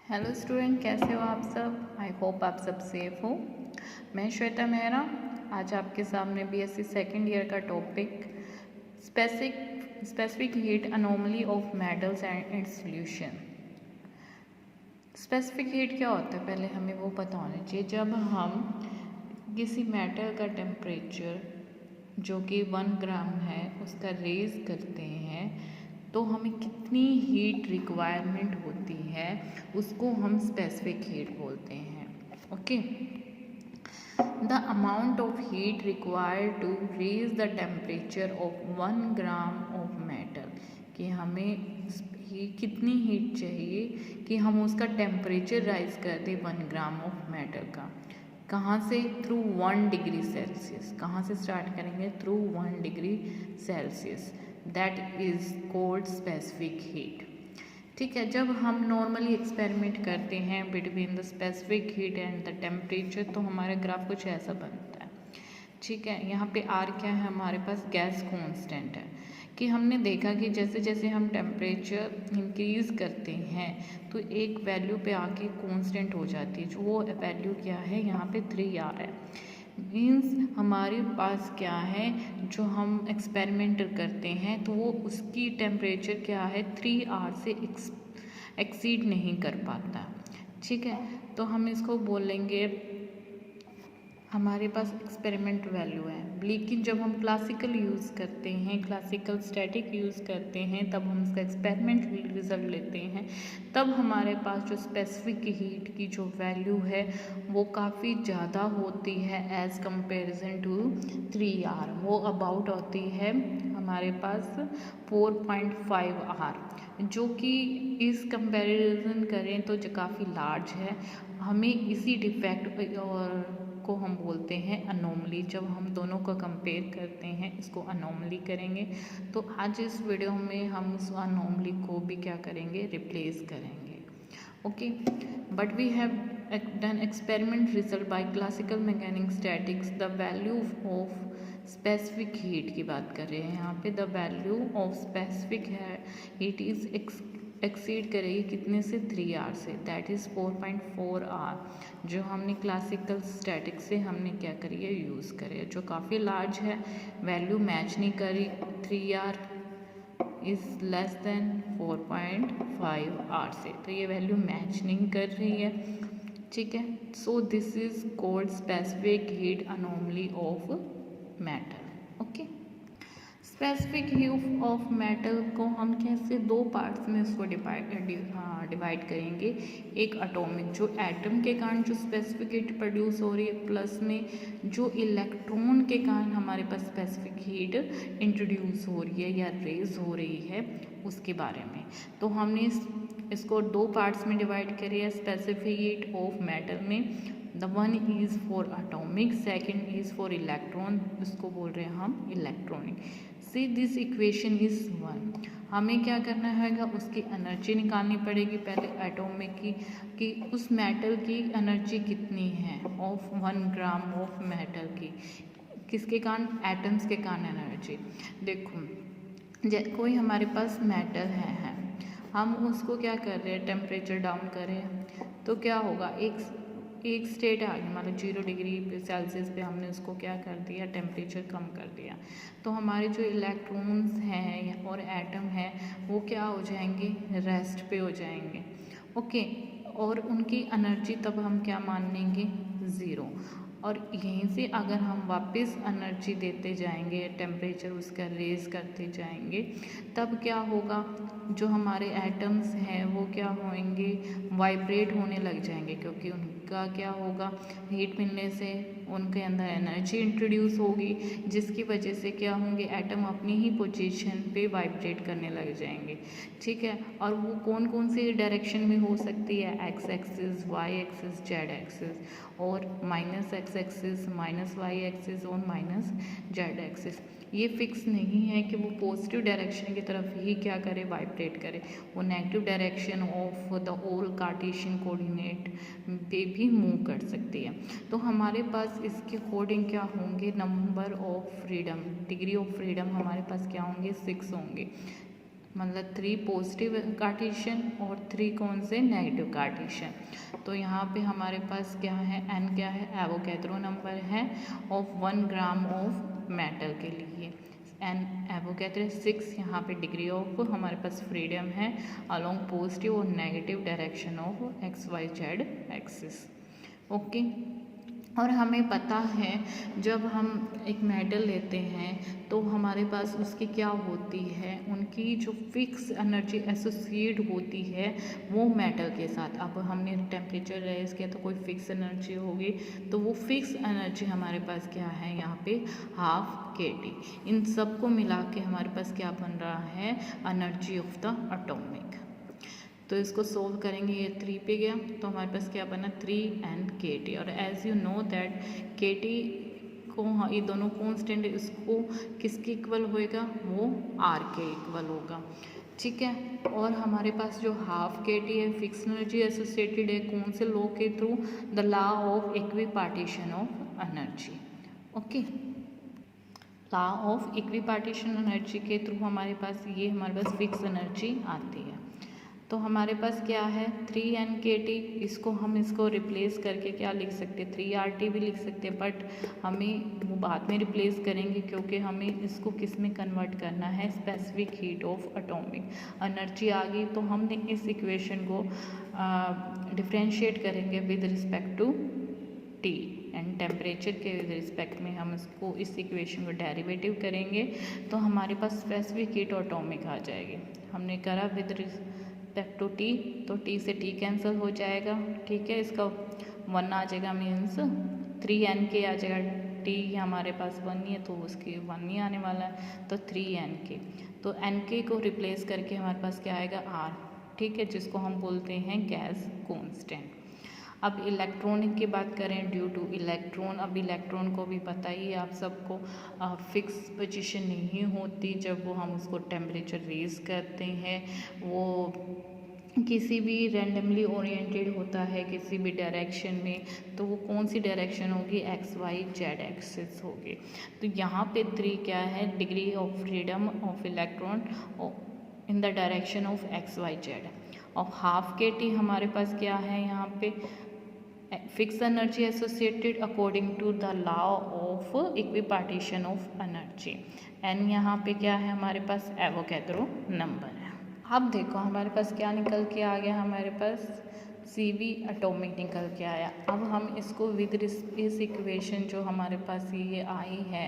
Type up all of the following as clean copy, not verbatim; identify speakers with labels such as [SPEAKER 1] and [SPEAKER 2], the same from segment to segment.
[SPEAKER 1] Hello student, कैसे हो आप सब। आई होप आप सब सेफ हो। मैं श्वेता मेहरा आज आपके सामने बीएससी सेकेंड ईयर का topic specific heat anomaly of metals and it's solution. Specific heat क्या होता है पहले हमें वो पता होना चाहिए। जब हम किसी मेटल का टेम्परेचर जो कि 1 ग्राम है उसका रेज करते हैं तो हमें कितनी हीट रिक्वायरमेंट होती है उसको हम स्पेसिफिक हीट बोलते हैं। Okay, the amount of heat required to raise the temperature of 1 gram of metal, कि हमें कितनी हीट चाहिए कि हम उसका टेम्परेचर राइज कर दें 1 ग्राम ऑफ मेटल का। कहाँ से? Through 1 degree Celsius. कहाँ से स्टार्ट करेंगे? Through 1 degree Celsius. That is called specific heat. ठीक है, जब हम नॉर्मली एक्सपेरिमेंट करते हैं between the specific heat and the temperature तो हमारा ग्राफ कुछ ऐसा बनता है। ठीक है, यहाँ पे आर क्या है? हमारे पास गैस कांस्टेंट है। कि हमने देखा कि जैसे जैसे हम टेम्परेचर इंक्रीज़ करते हैं तो एक वैल्यू पे आके कांस्टेंट हो जाती है। जो वो वैल्यू क्या है? यहाँ पे 3R है। मीन्स हमारे पास क्या है, जो हम एक्सपेरिमेंट करते हैं तो वो उसकी टेम्परेचर क्या है? 3R से एक्सीड नहीं कर पाता। ठीक है, तो हम इसको बोलेंगे हमारे पास एक्सपेरिमेंट वैल्यू है। लेकिन जब हम क्लासिकल यूज़ करते हैं, क्लासिकल स्टैटिक यूज़ करते हैं, तब हम उसका एक्सपेरिमेंट रिजल्ट लेते हैं, तब हमारे पास जो स्पेसिफिक हीट की जो वैल्यू है वो काफ़ी ज़्यादा होती है एज़ कंपेरिजन टू 3R। वो अबाउट होती है हमारे पास 4.5R, जो कि इस कंपैरिजन करें तो जो काफ़ी लार्ज है। हमें इसी डिफेक्ट और को हम बोलते हैं अनोमली। जब हम दोनों को कंपेयर करते हैं इसको अनोमली करेंगे। तो आज इस वीडियो में हम इस अनोमली को भी क्या करेंगे? रिप्लेस करेंगे। Okay, but we have done experiment result by classical mechanics statics. The value of specific heat की बात कर रहे हैं यहाँ पे। The value of specific heat is exceed करेगी कितने से? 3R से। दैट इज़ 4.4R, जो हमने क्लासिकल स्टैटिक से हमने क्या करी है? यूज़ करे, जो काफ़ी लार्ज है। वैल्यू मैच नहीं करी। 3R is less than 4.5R से, तो ये वैल्यू मैच नहीं कर रही है। ठीक है, so this is called specific heat anomaly of metal. Okay, specific heat of metal को हम कैसे दो पार्ट्स में इसको डिवाइड करेंगे। एक एटॉमिक, जो एटम के कारण जो स्पेसिफिक हीट प्रोड्यूस हो रही है, प्लस में जो इलेक्ट्रॉन के कारण हमारे पास स्पेसिफिक हीट इंट्रोड्यूस हो रही है या रेज हो रही है, उसके बारे में। तो हमने इसको दो पार्ट्स में डिवाइड करी है स्पेसिफिक हीट ऑफ मेटल में। The one is for atomic, second is for electron, इसको बोल रहे हैं हम electronic. See this equation is 1। हमें क्या करना हैगा? उसकी एनर्जी निकालनी पड़ेगी पहले एटॉमिक की, कि उस मेटल की एनर्जी कितनी है ऑफ 1 ग्राम ऑफ मेटल की। किसके कारण? एटम्स के कारण एनर्जी। देखो, कोई हमारे पास मेटल है, हम उसको क्या कर रहे हैं? टेम्परेचर डाउन कर रहे हैं, तो क्या होगा? एक स्टेट आ गई, मतलब 0 डिग्री सेल्सियस पे हमने उसको क्या कर दिया? टेम्परेचर कम कर दिया। तो हमारे जो इलेक्ट्रॉन्स हैं और एटम हैं वो क्या हो जाएंगे? रेस्ट पे हो जाएंगे। ओके, और उनकी एनर्जी तब हम क्या मान लेंगे? 0। और यहीं से अगर हम वापस एनर्जी देते जाएंगे, टेम्परेचर उसका रेज करते जाएंगे, तब क्या होगा? जो हमारे एटम्स हैं वो क्या होंगे? वाइब्रेट होने लग जाएंगे, क्योंकि उनका क्या होगा? हीट मिलने से उनके अंदर एनर्जी इंट्रोड्यूस होगी, जिसकी वजह से क्या होंगे? एटम अपनी ही पोजीशन पे वाइब्रेट करने लग जाएंगे। ठीक है, और वो कौन कौन सी डायरेक्शन में हो सकती है? X axis, Y axis, Z axis, और minus X axis, minus Y axis और माइनस जेड एक्सिस। ये फिक्स नहीं है कि वो पॉजिटिव डायरेक्शन की तरफ ही क्या करे? वाइब्रेट करे। वो negative direction of the all Cartesian coordinate पे भी मूव कर सकती है। तो हमारे पास इसके अकॉर्डिंग क्या होंगे? Number of freedom, degree of freedom हमारे पास क्या होंगे? 6 होंगे। मतलब 3 पॉजिटिव कार्टेशियन और 3 कौन से नेगेटिव कार्टेशियन। तो यहाँ पे हमारे पास क्या है, n क्या है, एवोगैड्रो नंबर है ऑफ 1 ग्राम ऑफ मेटल के लिए। एन एवोगैड्रो 6 यहाँ पे डिग्री ऑफ हमारे पास फ्रीडम है अलोंग पॉजिटिव और negative direction of XYZ axis. Okay, और हमें पता है जब हम एक मेटल लेते हैं तो हमारे पास उसकी क्या होती है, उनकी जो फिक्स एनर्जी एसोसिएट होती है वो मेटल के साथ। अब हमने टेम्परेचर रेज किया तो कोई फिक्स एनर्जी होगी, तो वो फिक्स एनर्जी हमारे पास क्या है यहाँ पे हाफ kT। इन सब को मिला के हमारे पास क्या बन रहा है, एनर्जी ऑफ द एटॉमिक। तो इसको सोल्व करेंगे, ये 3 पे गया तो हमारे पास क्या बना 3n kT। और as you know that kT को ये दोनों कॉन्स्टेंट, इसको किसके इक्वल होएगा, वो r के इक्वल होगा। ठीक है, और हमारे पास जो हाफ kT है फिक्स एनर्जी एसोसिएटेड है कौन से लॉ के through, the law of equipartition of energy. Okay, law of equipartition energy के थ्रू हमारे पास ये हमारे पास फिक्स एनर्जी आती है। तो हमारे पास क्या है 3n kT, इसको रिप्लेस करके क्या लिख सकते हैं, 3RT भी लिख सकते हैं, बट हमें वो बाद में रिप्लेस करेंगे क्योंकि हमें इसको किस में कन्वर्ट करना है, specific heat of atomic energy आ गई तो हमने इस इक्वेशन को डिफ्रेंशिएट करेंगे with respect to T and temperature के रिस्पेक्ट में हम इसको इस इक्वेशन को डेरिवेटिव करेंगे तो हमारे पास स्पेसिफिक हीट एटॉमिक आ जाएगी। हमने करा विद रिस्पेक्ट टू T, तो T से T कैंसिल हो जाएगा। ठीक है, इसका 1 आ जाएगा, मीन्स 3n आ जाएगा। T हमारे पास 1 नहीं है तो उसकी 1 नहीं आने वाला है, तो 3n तो n को रिप्लेस करके हमारे पास क्या आएगा R। ठीक है, जिसको हम बोलते हैं गैस कॉन्स्टेंट। अब इलेक्ट्रॉनिक की बात करें, ड्यू टू इलेक्ट्रॉन, अब इलेक्ट्रॉन को भी पता ही है आप सबको फिक्स पोजीशन नहीं होती जब वो हम उसको टेम्परेचर रेज करते हैं, वो किसी भी रैंडमली ओरिएंटेड होता है किसी भी डायरेक्शन में, तो वो कौन सी डायरेक्शन होगी, XYZ एक्सिस होगी। तो यहाँ पे 3 क्या है, degree of freedom of electron in the direction of XYZ। और हाफ kT हमारे पास क्या है, यहाँ पे fix energy associated according to the law of equipartition of energy. n यहाँ पे क्या है हमारे पास, एवोगैड्रो नंबर है। अब देखो हमारे पास क्या निकल के आ गया, हमारे पास CV एटॉमिक निकल के आया। अब हम इसको विद इस इक्वेशन जो हमारे पास ये आई है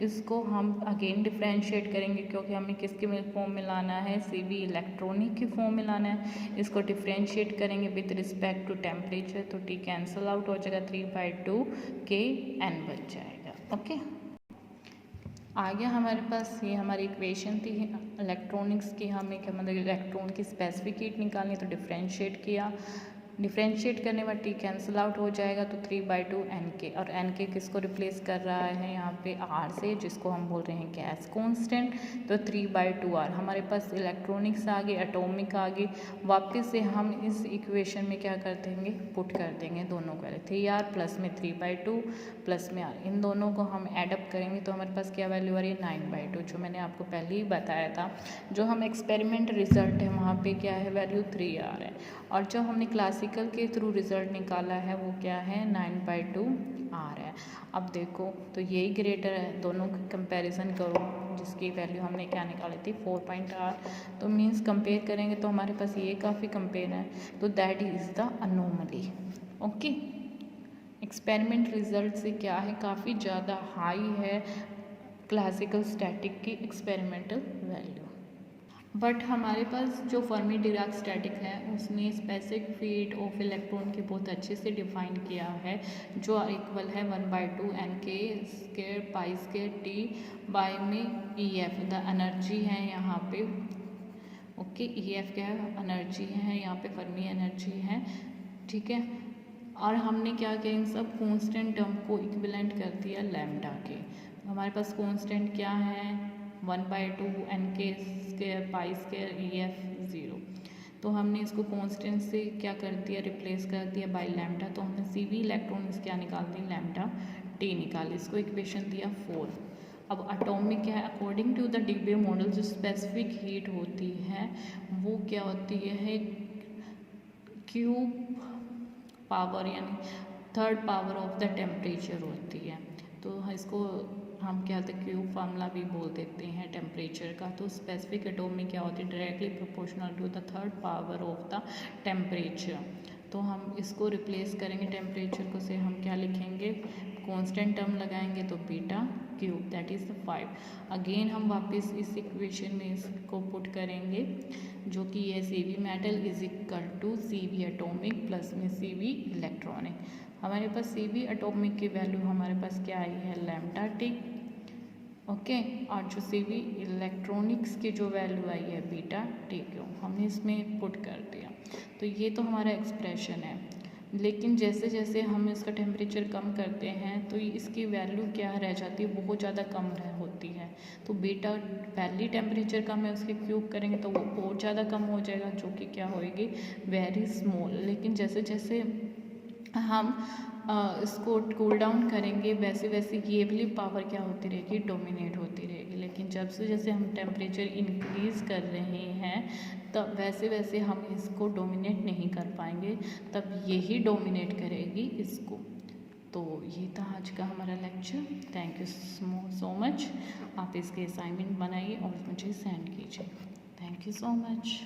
[SPEAKER 1] इसको हम अगेन डिफ्रेंशिएट करेंगे क्योंकि हमें किसके फॉर्म में लाना है, CV इलेक्ट्रॉनिक की फॉर्म में लाना है। इसको डिफ्रेंशिएट करेंगे विद रिस्पेक्ट टू टेम्परेचर, तो T कैंसिल आउट हो जाएगा, 3/2 Kn बच जाएगा। ओके, आ गया हमारे पास, ये हमारी इक्वेशन थी इलेक्ट्रॉनिक्स की। हमें क्या मतलब इलेक्ट्रॉन की स्पेसिफिक हीट निकालनी, तो डिफ्रेंशिएट किया, डिफ्रेंशिएट करने बाद T कैंसिल आउट हो जाएगा, तो 3/2 Nk। और Nk किसको रिप्लेस कर रहा है यहाँ पे R से, जिसको हम बोल रहे हैं गैस कांस्टेंट, तो 3/2 R। हमारे पास इलेक्ट्रॉनिक्स आ गई, एटॉमिक आ गई। वापस से हम इस इक्वेशन में क्या कर देंगे, पुट कर देंगे दोनों को, 3R प्लस में 3/2 प्लस में R, इन दोनों को हम एडअप करेंगे तो हमारे पास क्या वैल्यू आ रही है, 9/2, जो मैंने आपको पहले ही बताया था। जो हम एक्सपेरिमेंट रिजल्ट है वहाँ पे क्या है, वैल्यू 3R है, और जो हमने क्लासिकल के थ्रू रिजल्ट निकाला है वो क्या है, 9/2 R है। अब देखो तो यही ग्रेटर है, दोनों की कंपैरिजन करो, जिसकी वैल्यू हमने क्या निकाली थी 4.R, तो मीन्स कंपेयर करेंगे तो हमारे पास ये काफ़ी कंपेयर है, तो that is the anomaly. Okay, experiment result से क्या है, काफ़ी ज़्यादा हाई है क्लासिकल स्टैटिक की एक्सपेरिमेंटल वैल्यू। बट हमारे पास जो फर्मी डिराक स्टैटिक है उसने स्पेसिफिक हीट ऑफ इलेक्ट्रॉन के बहुत अच्छे से डिफाइन किया है, जो इक्वल है 1/2 Nk² π² T बाय में EF, द एनर्जी है यहाँ पे। ओके, EF क्या है, एनर्जी है यहाँ पे, फर्मी एनर्जी है। ठीक है, और हमने क्या किया, इन सब कॉन्स्टेंट टर्म को इक्विवेलेंट कर दिया लैम्डा के। हमारे पास कॉन्स्टेंट क्या है, 1/2 Nk² π² EF 0, तो हमने इसको कांस्टेंट से क्या कर दिया, रिप्लेस कर दिया बाय लैम्डा। तो हमने CV इलेक्ट्रॉन क्या निकाल दी, लैम्डा T निकाली, इसको इक्वेशन दिया 4। अब एटॉमिक क्या है, अकॉर्डिंग टू द डीबे मॉडल जो स्पेसिफिक हीट होती है वो क्या होती है, क्यूब पावर यानी third power of the temperature होती है। तो इसको हम क्या होते हैं, क्यूब फार्मूला भी बोल देते हैं टेम्परेचर का। तो स्पेसिफिक एटॉमिक क्या होती है, directly proportional to the third power of the temperature. तो हम इसको रिप्लेस करेंगे टेम्परेचर को से हम क्या लिखेंगे, कांस्टेंट टर्म लगाएंगे तो beta cube that is 5। Again हम वापस इस इक्वेशन में इसको पुट करेंगे जो कि ये Cv metal is equal to Cv atomic plus में Cv इलेक्ट्रॉनिक। हमारे पास Cv एटॉमिक की वैल्यू हमारे पास क्या आई है, लैम्डा टी, ओके। और जो Cv इलेक्ट्रॉनिक्स की जो वैल्यू आई है बीटा टी क्यू, हमने इसमें पुट कर दिया। तो ये तो हमारा एक्सप्रेशन है, लेकिन जैसे जैसे हम इसका टेम्परेचर कम करते हैं तो इसकी वैल्यू क्या रह जाती है, बहुत ज़्यादा कम होती है। तो बीटा पहली टेम्परेचर कम है उसके क्यूब करेंगे तो वो और ज़्यादा कम हो जाएगा, जो कि क्या होएगी, वेरी स्मॉल। लेकिन जैसे जैसे हम इसको कूल डाउन करेंगे वैसे वैसे ये वाली पावर क्या होती रहेगी, डोमिनेट होती रहेगी। लेकिन जब से जैसे हम टेम्परेचर इंक्रीज़ कर रहे हैं तब वैसे वैसे हम इसको डोमिनेट नहीं कर पाएंगे, तब यही डोमिनेट करेगी इसको। तो ये था आज का हमारा lecture. Thank you so much. आप इसके असाइनमेंट बनाइए और मुझे सेंड कीजिए। Thank you so much.